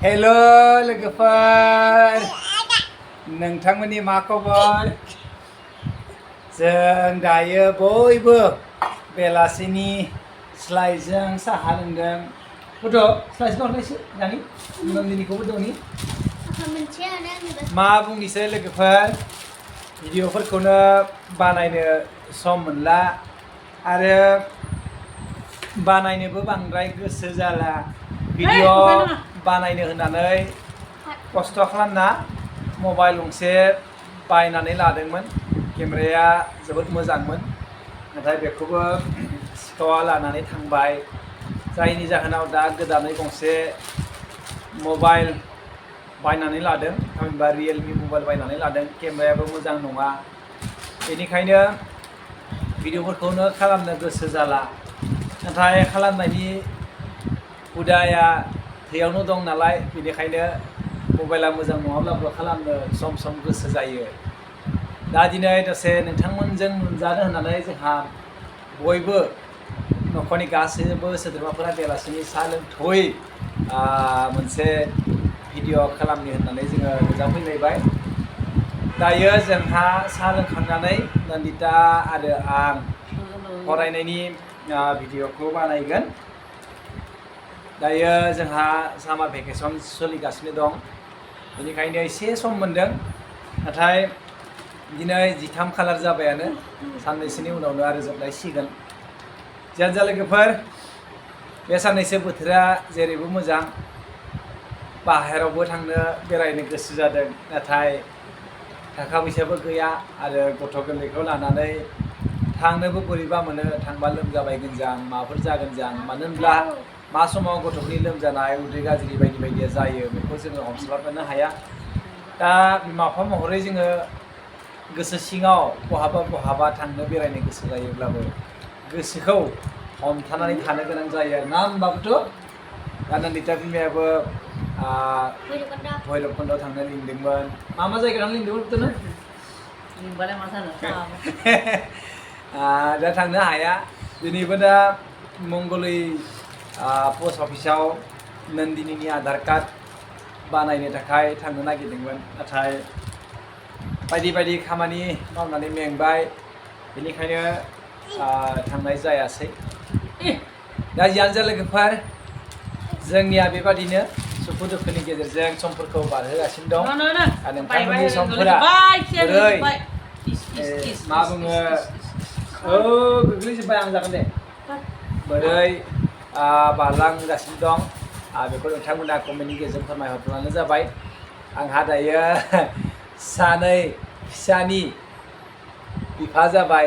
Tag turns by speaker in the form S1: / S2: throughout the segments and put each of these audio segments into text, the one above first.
S1: हेल' लोगोफोर नोंथांमोननि मा खबर जों दायो बयबो बेलासिनि स्लाइजों साहा लोंदों गथ' स्लाइस हरनायसो दानि नन्दिनिखौबो दंनि मा बुंनोसै लोगोफोर भिडिअफोरखौनो बानायनो सम मोनला आरो बानायनोबो बांद्राय गोसो जाला भिडिअ बानायनो होननानै खस्थ' खालामना मबाइल गंसे बायनानै लादोंमोन केमेराया जोबोद मोजांमोन नाथाय बेखौबो सिखावा लानानै थांबाय जायनि जाहोनाव दा गोदानै गंसे मबाइल बायनानै लादों थामहिनबा रियेलमि मबाइल बायनानै लादों केमेरायाबो मोजां नङा बेनिखायनो भिडिअफोरखौनो खालामनो गोसो जाला नाथाय खालामनायनि हुदाया थैयावनो दं नालाय बेनिखायनो मबाइला मोजां नङाब्लाबो खालामनो सम सम गोसो जायो दा दिनै दसे नोंथांमोनजों नुजानो होननानै जोंहा बयबो न'खरनि गासैबो सोद्रोमाफोरा बेलासिनि साहा लोंथ'यै मोनसे भिडिअ खालामनो होननानै जोङो नुजाफैलायबाय दायो जोंहा साहा लोंखांनानै नन्दिता आरो आं फरायनायनि भिडिअखौ बानायगोन दायो जोंहा सामार भेकेसन सोलिगासिनो दं बेनिखायनो एसे सम मोनदों नाथाय दिनै 13 खालार जाबायानो साननैसोनि उनावनो आरो जोबलायसिगोन जियानो जा लोगोफोर बे साननैसो बोथोरा जेरैबो मोजां बाहेरावबो थांनो बेरायनो गोसो जादों नाथाय थाखा फैसाबो गैया आरो गथ' गोरलैखौ लानानै थांनोबो बोरैबा मोनो थांबा लोमजाबायगोन जां माबाफोर जागोन जां मानो होनब्ला मा समाव गथ'फोरनि लोमजानाय उदै गाज्रि बायदि बायदिया जायो बेखौ जोङो हमस्लाबनो हाया दा बिमा बिफा महरै जोङो गोसो सिङाव बहाबा थांनो बेरायनो गोसो जायोब्लाबो गोसोखौ हमथानानै थानो गोनां जायो आरो ना होनबाबोथ' दा नन्दिता बिमायाबो भैरबकुन्दआव थांनो लिंदोंमोन मा जायगा थांनो लिंदोंमोन बिदिनो
S2: लिंबालाय मा जानो
S1: दा थांनो हाया दिनैबो दा मंगलै पस्ट अफिसाव नन्दिनीनि आधार कार्ड बानायनो थाखाय थांनो नागिरदोंमोन नाथाय बायदि बायदि खामानि मावनानै मेंबाय बेनिखायनो थांनाय जायासै दा जियानो जा लोगोफोर जोंनिया बेबादिनो सुखु दुखुनि गेजेरजों समफोरखौ बारहोगासिनो दं आरो नोंथांमोननि समफोरा बोरै मा बुङो गोग्लैजोब्बाय आं जागोन दे बोरै बारलांगासिनो दं बेखौ नोंथांमोना कमेन्टनि गेजेरजों फोरमायहरब्लानो जाबाय आंहा दायो सानै फिसानि बिफा जाबाय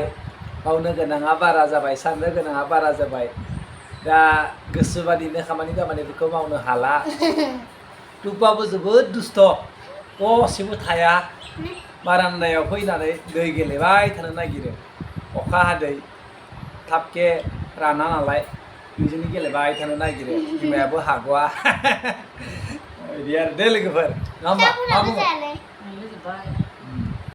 S1: मावनो गोनाङा बारा जाबाय साननो गोनाङा बारा जाबाय दा गोसो बादिनो खामानि दामानिफोरखौ मावनो हाला टुपाबो जोबोद दुस्थ' दसेबो थाया बारान्दायाव फैनानै दै गेलेबाय थानो नागिरो अखा हादै थाबके राना नालाय बेजोंनो गेलेबाय थानो नागिरो बिमायाबो हाग'आ बिदि आरो दे लोगोफोर नङा होमबा मा बुङो